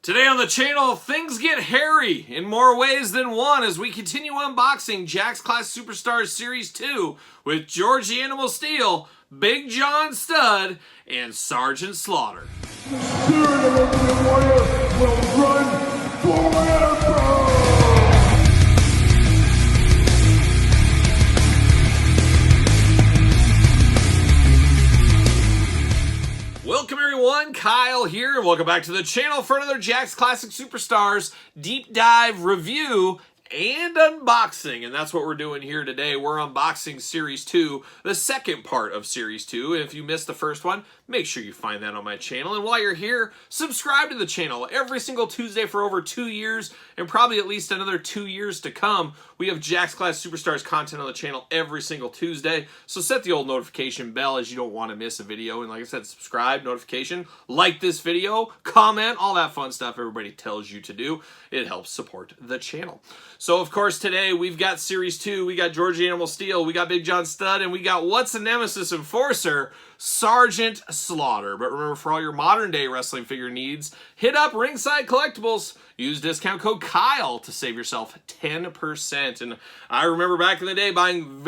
Today on the channel, things get hairy in more ways than one as we continue unboxing Jakks Classic Superstars Series 2 with George the Animal Steele, Big John Studd, and Sergeant Slaughter. The spirit of Ultimate Warrior will run forever! Welcome everyone, Kyle here, and welcome back to the channel for another Jakks Classic Superstars deep dive review and unboxing, and that's what we're doing here today. We're unboxing Series 2, the second part of Series 2, and if you missed the first one, make sure you find that on my channel, and while you're here, subscribe to the channel. Every single Tuesday for over 2 years, and probably at least another 2 years to come, we have Jakks Classic Superstars content on the channel every single Tuesday, so set the old notification bell as you don't want to miss a video, and like I said, subscribe, notification, like this video, comment, all that fun stuff everybody tells you to do. It helps support the channel. So, of course, today we've got Series 2, we got George the Animal Steele, we got Big John Studd, and we got What's a Nemesis Enforcer, Sergeant Slaughter. But remember, for all your modern-day wrestling figure needs, hit up Ringside Collectibles. Use discount code Kyle to save yourself 10%. And I remember back in the day buying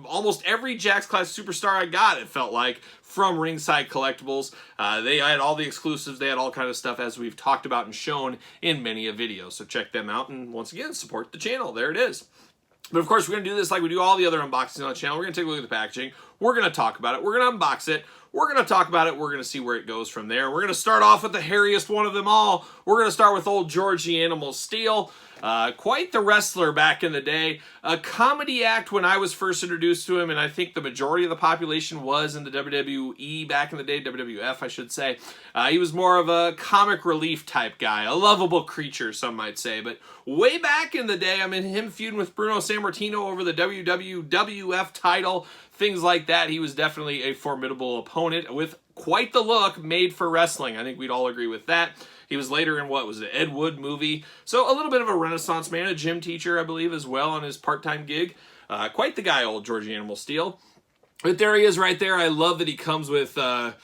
almost every Jakks Classic Superstar I got, it felt like, from Ringside Collectibles. They had all the exclusives. They had all kind of stuff, as we've talked about and shown in many a video. So check them out, and once again, support the channel. There it is. But of course, we're going to do this like we do all the other unboxings on the channel. We're going to take a look at the packaging. We're going to talk about it. We're going to unbox it. We're going to talk about it. We're going to see where it goes from there. We're going to start off with the hairiest one of them all. We're going to start with old George the Animal Steele. Quite the wrestler back in the day. A comedy act when I was first introduced to him, and I think the majority of the population was in the WWE back in the day, WWF I should say. He was more of a comic relief type guy, a lovable creature some might say, but way back in the day, I mean, him feuding with Bruno Sammartino over the WWF title, things like that, he was definitely a formidable opponent with quite the look made for wrestling. I think we'd all agree with that. He was later in, what was it, Ed Wood movie. So a little bit of a Renaissance man, a gym teacher, I believe, as well on his part-time gig. Quite the guy, old George the Animal Steele. But there he is right there. I love that he comes with, I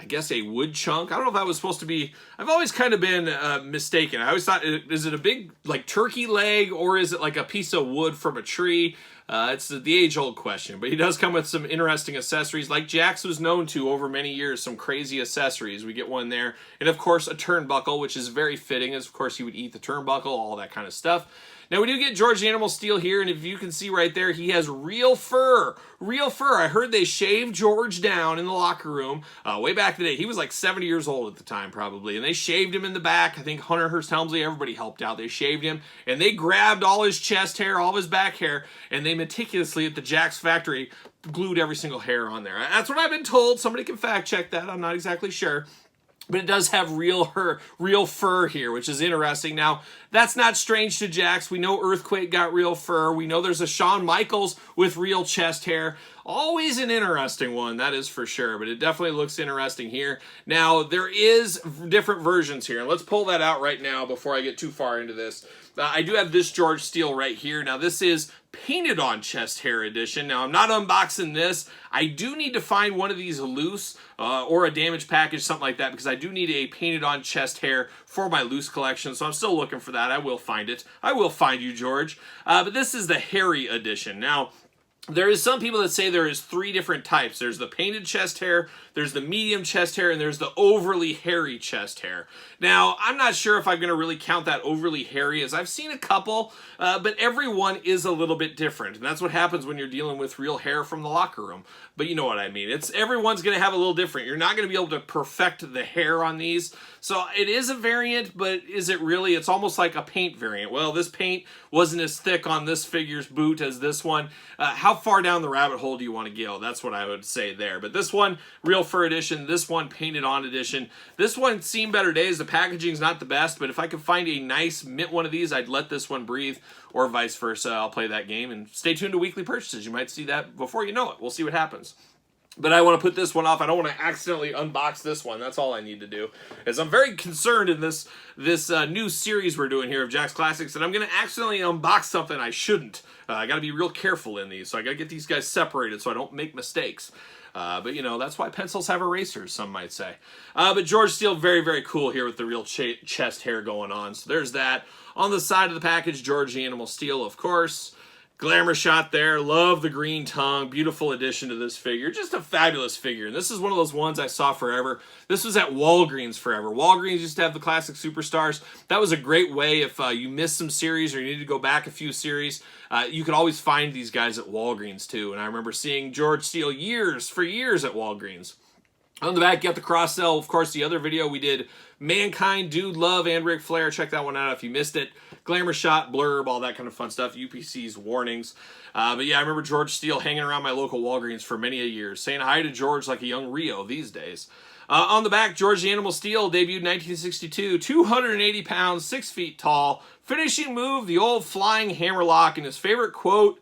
guess, a wood chunk. I don't know if that was supposed to be... I've always kind of been mistaken. I always thought, is it a big, like, turkey leg, or is it like a piece of wood from a tree? It's the age-old question, but he does come with some interesting accessories, like Jakks was known to over many years, some crazy accessories. We get one there, and of course a turnbuckle, which is very fitting, as of course he would eat the turnbuckle, all that kind of stuff. Now we do get George the Animal Steele here, and if you can see right there, he has real fur. Real fur. I heard they shaved George down in the locker room way back in the day. He was like 70 years old at the time, probably, and they shaved him in the back. I think Hunter Hearst Helmsley, everybody helped out. They shaved him, and they grabbed all his chest hair, all of his back hair, and they meticulously at the Jakks factory glued every single hair on there. That's what I've been told. Somebody can fact check that. I'm not exactly sure. But it does have real fur here, which is interesting. Now, that's not strange to Jakks. We know Earthquake got real fur. We know there's a Shawn Michaels with real chest hair. Always an interesting one, that is for sure. But it definitely looks interesting here. Now, there is different versions here. And let's pull that out right now before I get too far into this. I do have this George Steele right here. Now, this is painted on chest hair edition. Now, I'm not unboxing this. I do need to find one of these loose or a damaged package, something like that, because I do need a painted on chest hair for my loose collection, so I'm still looking for that. I will find it. I will find you, George. But this is the hairy edition. Now, there is some people that say there is 3 different types. There's the painted chest hair, there's the medium chest hair, and there's the overly hairy chest hair. Now, I'm not sure if I'm going to really count that overly hairy, as I've seen a couple, but every one is a little bit different. And that's what happens when you're dealing with real hair from the locker room. But you know what I mean. Everyone's going to have a little different. You're not going to be able to perfect the hair on these. So it is a variant, but is it really? It's almost like a paint variant. Well, this paint wasn't as thick on this figure's boot as this one. How far down the rabbit hole do you want to go? That's what I would say there. But this one, real fur edition. This one, painted on edition. This one, seen better days. The packaging's not the best, but if I could find a nice mint one of these, I'd let this one breathe, or vice versa. I'll play that game, and stay tuned to weekly purchases. You might see that before you know it. We'll see what happens. But I want to put this one off. I don't want to accidentally unbox this one. That's all I need to do. As I'm very concerned in this new series we're doing here of Jakks Classics, and I'm going to accidentally unbox something I shouldn't. I got to be real careful in these, so I got to get these guys separated so I don't make mistakes. But, you know, that's why pencils have erasers, some might say. But George Steele, very, very cool here with the real chest hair going on. So there's that. On the side of the package, George the Animal Steele, of course. Glamour shot there. Love the green tongue. Beautiful addition to this figure. Just a fabulous figure. And this is one of those ones I saw forever. This was at Walgreens forever. Walgreens used to have the classic superstars. That was a great way if you missed some series or you need to go back a few series. You could always find these guys at Walgreens too. And I remember seeing George Steele for years at Walgreens. On the back, you got the cross sell. Of course, the other video we did, Mankind, Dude Love, and Ric Flair. Check that one out if you missed it. Glamour shot, blurb, all that kind of fun stuff. UPC's warnings. But yeah, I remember George Steele hanging around my local Walgreens for many a year, saying hi to George like a young Rio these days. On the back, George the Animal Steele debuted in 1962, 280 pounds, 6 feet tall. Finishing move, the old flying hammerlock, and his favorite quote,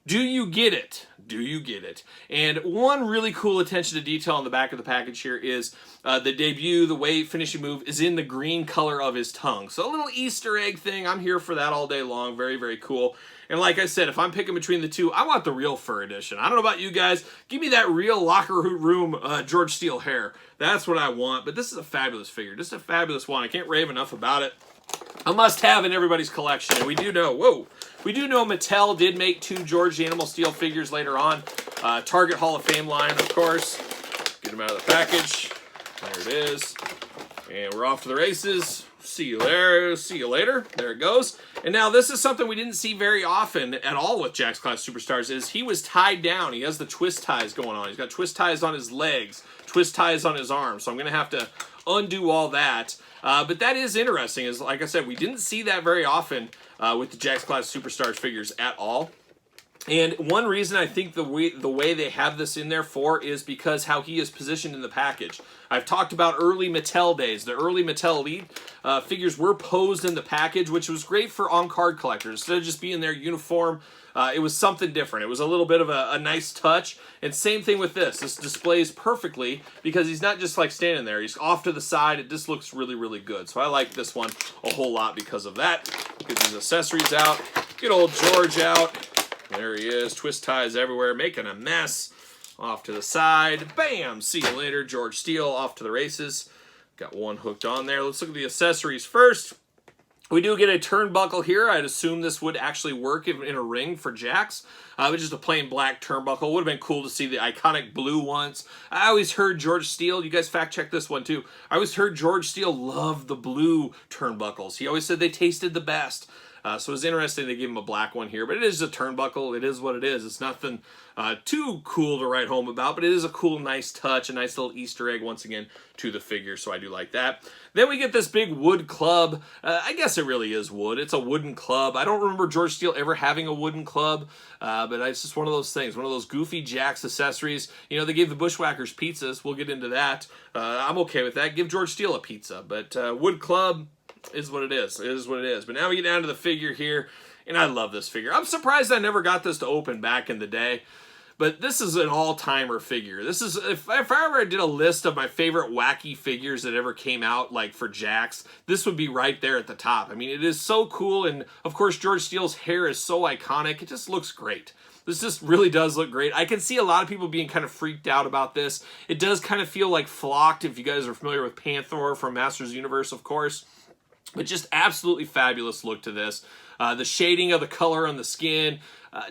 "Do you get it? Do you get it?" And one really cool attention to detail on the back of the package here is the debut, the way finishing move is in the green color of his tongue. So a little Easter egg thing. I'm here for that all day long. Very, very cool. And like I said, if I'm picking between the two, I want the real fur edition. I don't know about you guys. Give me that real locker room George Steele hair. That's what I want. But this is a fabulous figure. Just a fabulous one. I can't rave enough about it. A must-have in everybody's collection. And we do know, Mattel did make 2 George the Animal Steele figures later on. Target Hall of Fame line, of course. Get them out of the package. There it is. And we're off to the races. See you there. See you later. There it goes. And now this is something we didn't see very often at all with Jakks Class Superstars is he was tied down. He has the twist ties going on. He's got twist ties on his legs, twist ties on his arms. So I'm going to have to undo all that. But that is interesting. Is like I said, we didn't see that very often with the Jakks Class Superstars figures at all. And one reason I think the way they have this in there for is because how he is positioned in the package. I've talked about early Mattel days. The early Mattel Elite figures were posed in the package, which was great for on-card collectors. Instead of just being their uniform, it was something different. It was a little bit of a nice touch. And same thing with this. This displays perfectly because he's not just like standing there. He's off to the side. It just looks really, really good. So I like this one a whole lot because of that. Get these accessories out. Get old George out. There he is, twist ties everywhere, making a mess. Off to the side, bam, see you later, George Steele, off to the races. Got one hooked on there. Let's look at the accessories first. We do get a turnbuckle here. I'd assume this would actually work in a ring for Jakks. But just a plain black turnbuckle. Would have been cool to see the iconic blue ones. I always heard George Steele, you guys fact check this one too. I always heard George Steele loved the blue turnbuckles. He always said they tasted the best. So it's interesting they gave him a black one here, but it is a turnbuckle. It is what it is. It's nothing too cool to write home about, but it is a cool, nice touch, a nice little Easter egg, once again, to the figure, so I do like that. Then we get this big wood club. I guess it really is wood. It's a wooden club. I don't remember George Steele ever having a wooden club, but it's just one of those things, one of those goofy Jakks accessories. You know, they gave the Bushwhackers pizzas. We'll get into that. I'm okay with that. Give George Steele a pizza, but wood club is what it is. It is what it is. But now we get down to the figure here, and I love this figure. I'm surprised I never got this to open back in the day, but this is an all-timer figure. This is, if I ever did a list of my favorite wacky figures that ever came out, like for Jakks, this would be right there at the top. I mean, it is so cool, and of course, George Steele's hair is so iconic. It just looks great. This just really does look great. I can see a lot of people being kind of freaked out about this. It does kind of feel like flocked, if you guys are familiar with Panther from Masters of the Universe, of course. But just absolutely fabulous look to this. The shading of the color on the skin,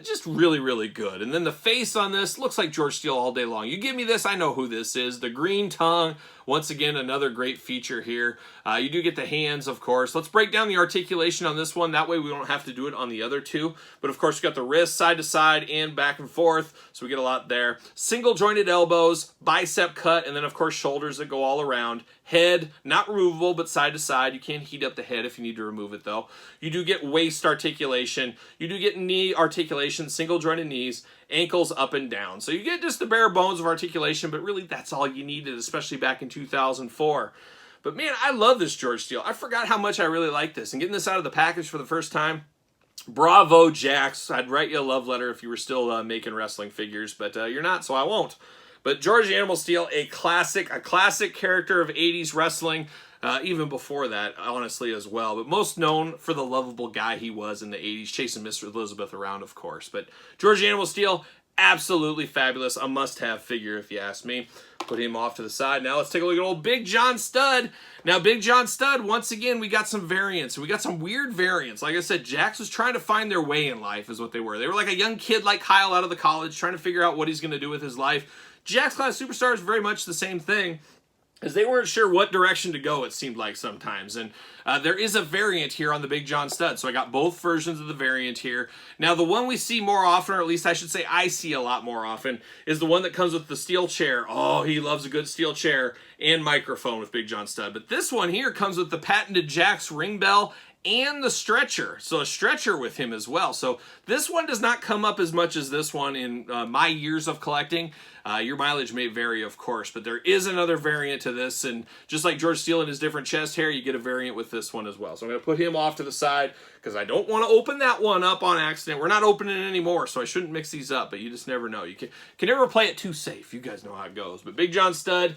just really, really good. And then the face on this looks like George Steele all day long. You give me this, I know who this is. The green tongue, once again, another great feature here. You do get the hands, of course. Let's break down the articulation on this one. That way we don't have to do it on the other two. But of course, we got the wrist side to side and back and forth. So we get a lot there. Single jointed elbows, bicep cut, and then of course shoulders that go all around. Head, not removable, but side to side. You can heat up the head if you need to remove it though. You do get waist articulation. You do get knee articulation, single jointed knees, ankles up and down. So you get just the bare bones of articulation, but really that's all you needed, especially back in 2004. But man, I love this George Steele. I forgot how much I really like this. And getting this out of the package for the first time, bravo, Jakks. I'd write you a love letter if you were still making wrestling figures, but you're not, so I won't. But George the Animal Steele, a classic character of 80s wrestling, even before that, honestly, as well. But most known for the lovable guy he was in the 80s, chasing Miss Elizabeth around, of course. But George the Animal Steele, Absolutely fabulous. A must-have figure, if you ask me. Put him off to the side. Now let's take a look at old Big John Studd. Now, Big John Studd, once again, we got some variants. We got some weird variants. Like I said, Jax was trying to find their way in life is what they were. They were like a young kid like Kyle out of the college, trying to figure out what he's going to do with his life. Jax Class Superstars, very much the same thing, as they weren't sure what direction to go, it seemed like sometimes. And there is a variant here on the Big John Studd, so I got both versions of the variant here. Now, the one we see more often, or at least I should say I see a lot more often, is the one that comes with the steel chair. Oh, he loves a good steel chair and microphone with Big John Studd. But this one here comes with the patented Jax ring bell and the stretcher, so a stretcher with him as well. So this one does not come up as much as this one in my years of collecting. Your mileage may vary, of course, but there is another variant to this, and just like George Steele and his different chest hair, you get a variant with this one as well. So I'm going to put him off to the side because I don't want to open that one up on accident. We're not opening it anymore, so I shouldn't mix these up, but you just never know. You can never play it too safe. You guys know how it goes. But Big John Studd,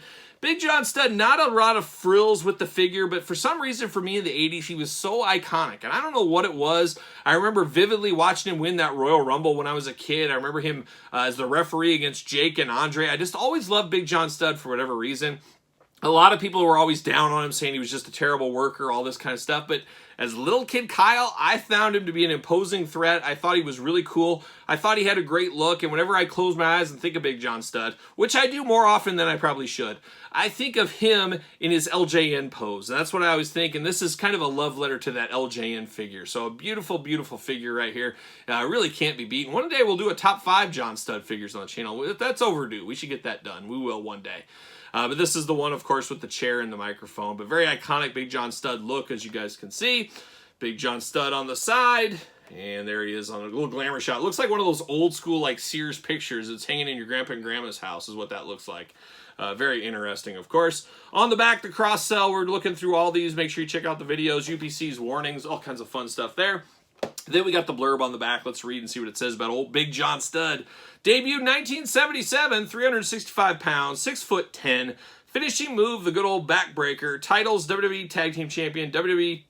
not a lot of frills with the figure, but for some reason for me in the 80s, he was so iconic. And I don't know what it was. I remember vividly watching him win that Royal Rumble when I was a kid. I remember him as the referee against Jake and Andre. I just always loved Big John Studd for whatever reason. A lot of people were always down on him, saying he was just a terrible worker, all this kind of stuff. But as little kid Kyle, I found him to be an imposing threat. I thought he was really cool. I thought he had a great look. And whenever I close my eyes and think of Big John Studd, which I do more often than I probably should, I think of him in his LJN pose. And that's what I always think. And this is kind of a love letter to that LJN figure. So a beautiful, beautiful figure right here. Really can't be beaten. One day we'll do a top 5 John Studd figures on the channel. That's overdue. We should get that done. We will one day. But this is the one, of course, with the chair and the microphone. But very iconic Big John Studd look, as you guys can see. Big John Studd on the side. And there he is on a little glamour shot. Looks like one of those old school like Sears pictures. It's hanging in your grandpa and grandma's house is what that looks like. Very interesting, of course. On the back, the cross sell. We're looking through all these. Make sure you check out the videos, UPC's warnings, all kinds of fun stuff there. Then we got the blurb on the back. Let's read and see what it says about old Big John Studd. Debuted 1977, 365 pounds, 6'10". Finishing move, the good old backbreaker. Titles, WWE Tag Team Champion, WWE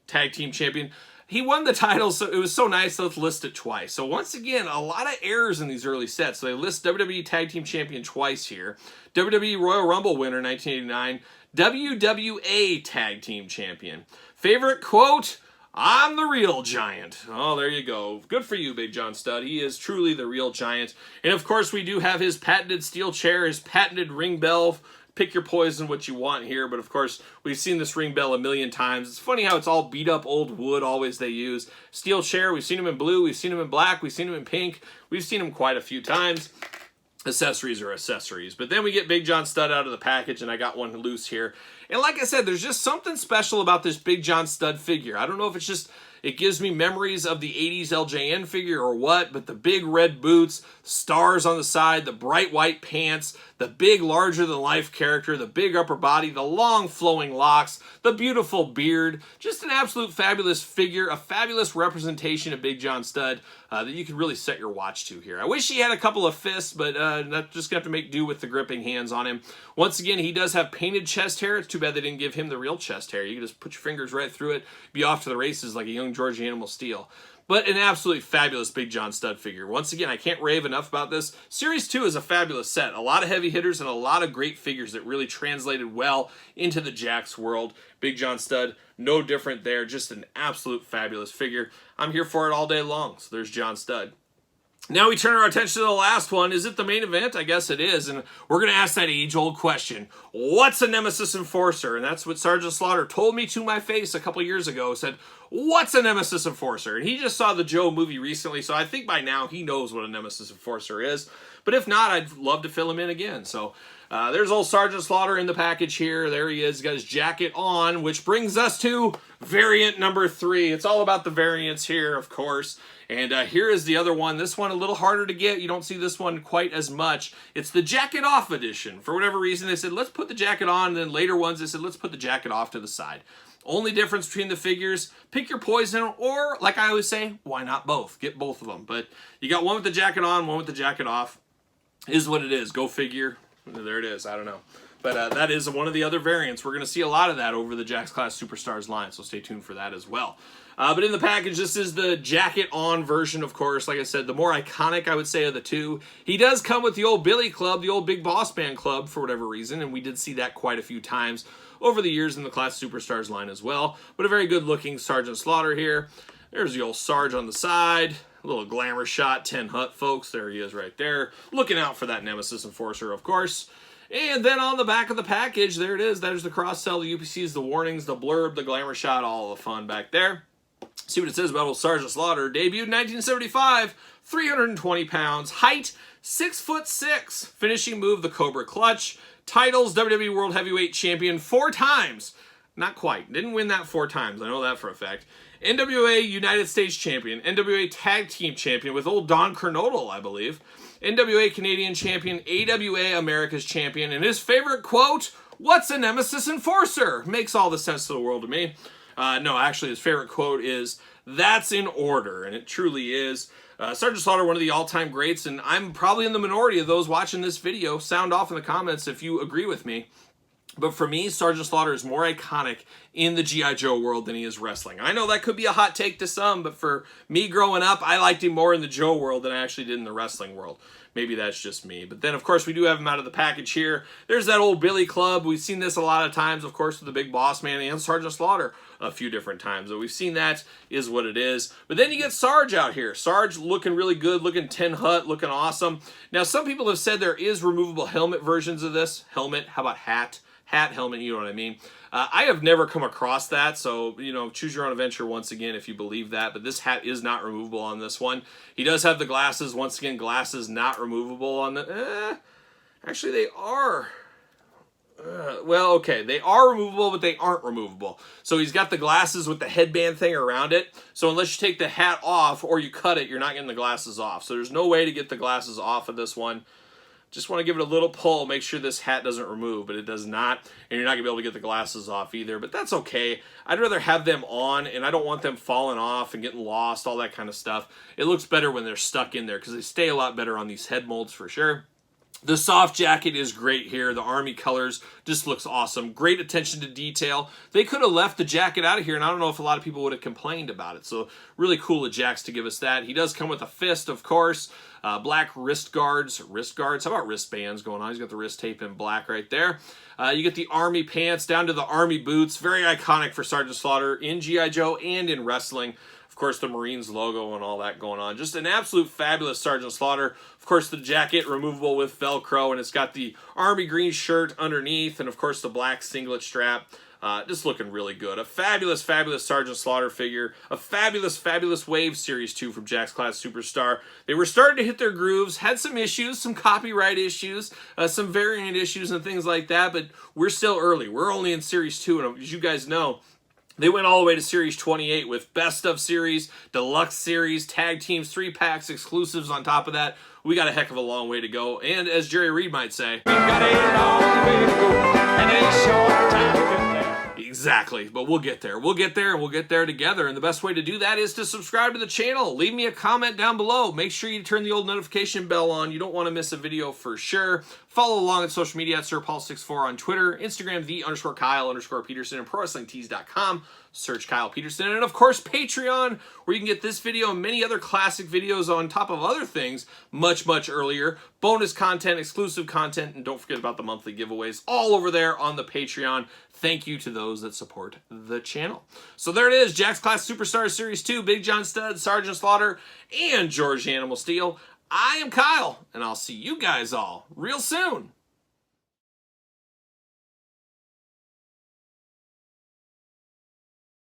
Tag Team Champion. He won the title, so it was so nice, let's list it twice. So once again, a lot of errors in these early sets. So they list WWE Tag Team Champion twice here. WWE Royal Rumble winner, 1989. WWA Tag Team Champion. Favorite quote? I'm the real giant. Oh, there you go. Good for you, Big John Studd. He is truly the real giant. And of course, we do have his patented steel chair, his patented ring bell. Pick your poison what you want here, but of course, we've seen this ring bell a million times. It's funny how it's all beat up old wood always they use. Steel chair, we've seen him in blue, we've seen him in black, we've seen him in pink. We've seen him quite a few times. Accessories are accessories. But then we get Big John Studd out of the package, and I got one loose here. And like I said, there's just something special about this Big John Studd figure. I don't know if it's just, it gives me memories of the 80s LJN figure or what, but the big red boots, stars on the side, the bright white pants, the big larger-than-life character, the big upper body, the long flowing locks, the beautiful beard, just an absolute fabulous figure, a fabulous representation of Big John Studd that you could really set your watch to here. I wish he had a couple of fists, but that's just going to have to make do with the gripping hands on him. Once again, he does have painted chest hair. It's too bad they didn't give him the real chest hair. You can just put your fingers right through it, be off to the races like a young George Animal Steele. But an absolutely fabulous Big John Studd figure. Once again, I can't rave enough about this. Series 2 is a fabulous set. A lot of heavy hitters and a lot of great figures that really translated well into the Jax world. Big John Studd, no different there. Just an absolute fabulous figure. I'm here for it all day long. So there's John Studd. Now we turn our attention to the last one. Is it the main event? I guess it is. And we're going to ask that age-old question. What's a Nemesis Enforcer? And that's what Sergeant Slaughter told me to my face a couple years ago. Said, what's a Nemesis Enforcer? And he just saw the Joe movie recently, so I think by now he knows what a Nemesis Enforcer is. But if not, I'd love to fill him in again. So there's old Sergeant Slaughter in the package here. There he is. He's got his jacket on, which brings us to variant number 3. It's all about the variants here, of course. And here is the other one. This one a little harder to get. You don't see this one quite as much. It's the jacket off edition. For whatever reason, they said, let's put the jacket on. And then later ones, they said, let's put the jacket off to the side. Only difference between the figures, pick your poison, or like I always say, why not both? Get both of them. But you got one with the jacket on, one with the jacket off. Is what it is. Go figure. There it is. I don't know. But that is one of the other variants. We're going to see a lot of that over the Jax Class Superstars line, so stay tuned for that as well. But in the package, this is the jacket-on version, of course. Like I said, the more iconic, I would say, of the two. He does come with the old Billy Club, the old Big Boss Man Club, for whatever reason, and we did see that quite a few times over the years in the Class Superstars line as well. But a very good-looking Sergeant Slaughter here. There's the old Sarge on the side. A little glamour shot, 10 Hut, folks. There he is right there. Looking out for that Nemesis Enforcer, of course. And then on the back of the package, there it is. There's the cross-sell, the UPCs, the warnings, the blurb, the glamour shot, all the fun back there. See what it says about old Sergeant Slaughter. Debuted in 1975, 320 pounds. Height, 6'6". Finishing move, the Cobra Clutch. Titles, WWE World Heavyweight Champion 4 times. Not quite. Didn't win that 4 times. I know that for a fact. NWA United States Champion. NWA Tag Team Champion with old Don Kernodle, I believe. NWA Canadian Champion, AWA America's Champion, and his favorite quote, "What's a Nemesis Enforcer?" Makes all the sense to the world to me. No, actually, his favorite quote is, "That's in order," and it truly is. Sergeant Slaughter, one of the all-time greats, and I'm probably in the minority of those watching this video. Sound off in the comments if you agree with me. But for me, Sergeant Slaughter is more iconic in the G.I. Joe world than he is wrestling. I know that could be a hot take to some, but for me growing up, I liked him more in the Joe world than I actually did in the wrestling world. Maybe that's just me. But then, of course, we do have him out of the package here. There's that old Billy Club. We've seen this a lot of times, of course, with the Big Boss Man and Sergeant Slaughter a few different times. But we've seen that is what it is. But then you get Sarge out here. Sarge looking really good, looking 10 Hut, looking awesome. Now, some people have said there is removable helmet versions of this. Helmet, how about hat? Hat, helmet, you know what I mean. I have never come across that, so, you know, choose your own adventure once again if you believe that, but this hat is not removable on this one. He does have the glasses. Once again, glasses not removable on the... actually, they are... well, okay, they are removable, but they aren't removable. So he's got the glasses with the headband thing around it, so unless you take the hat off or you cut it, you're not getting the glasses off. So there's no way to get the glasses off of this one. Just want to give it a little pull, make sure this hat doesn't remove, but it does not, and you're not going to be able to get the glasses off either, but that's okay. I'd rather have them on, and I don't want them falling off and getting lost, all that kind of stuff. It looks better when they're stuck in there, because they stay a lot better on these head molds for sure. The soft jacket is great here. The Army colors just looks awesome. Great attention to detail. They could have left the jacket out of here, and I don't know if a lot of people would have complained about it. So really cool of Jax to give us that. He does come with a fist, of course. Black wrist guards. How about wristbands going on? He's got the wrist tape in black right there. You get the Army pants down to the Army boots. Very iconic for Sergeant Slaughter in G.I. Joe and in wrestling. Of course, the Marines logo and all that going on. Just an absolute fabulous Sergeant Slaughter. Of course, the jacket removable with Velcro, and it's got the Army green shirt underneath, and of course, the black singlet strap. Just looking really good. A fabulous, fabulous Sergeant Slaughter figure. A fabulous, fabulous Wave Series 2 from Jax Class Superstar. They were starting to hit their grooves, had some issues, some copyright issues, some variant issues and things like that, but we're still early. We're only in Series 2, and as you guys know, they went all the way to Series 28 with Best of Series, Deluxe Series, Tag Teams, 3-packs, exclusives on top of that. We got a heck of a long way to go, and as Jerry Reed might say, we've got a long way to go and a short time to get there. Exactly, but we'll get there. We'll get there, and we'll get there together, and the best way to do that is to subscribe to the channel. Leave me a comment down below. Make sure you turn the old notification bell on. You don't want to miss a video for sure. Follow along on social media at SirPaul64 on Twitter, Instagram, _Kyle_Peterson, and ProWrestlingTees.com. Search Kyle Peterson, and of course Patreon, where you can get this video and many other classic videos on top of other things much, much earlier. Bonus content, exclusive content, and don't forget about the monthly giveaways all over there on the Patreon. Thank you to those that support the channel. So there it is, Jax Class Superstar Series 2, Big John Studd, Sergeant Slaughter, and George Animal Steele. I am Kyle, and I'll see you guys all real soon.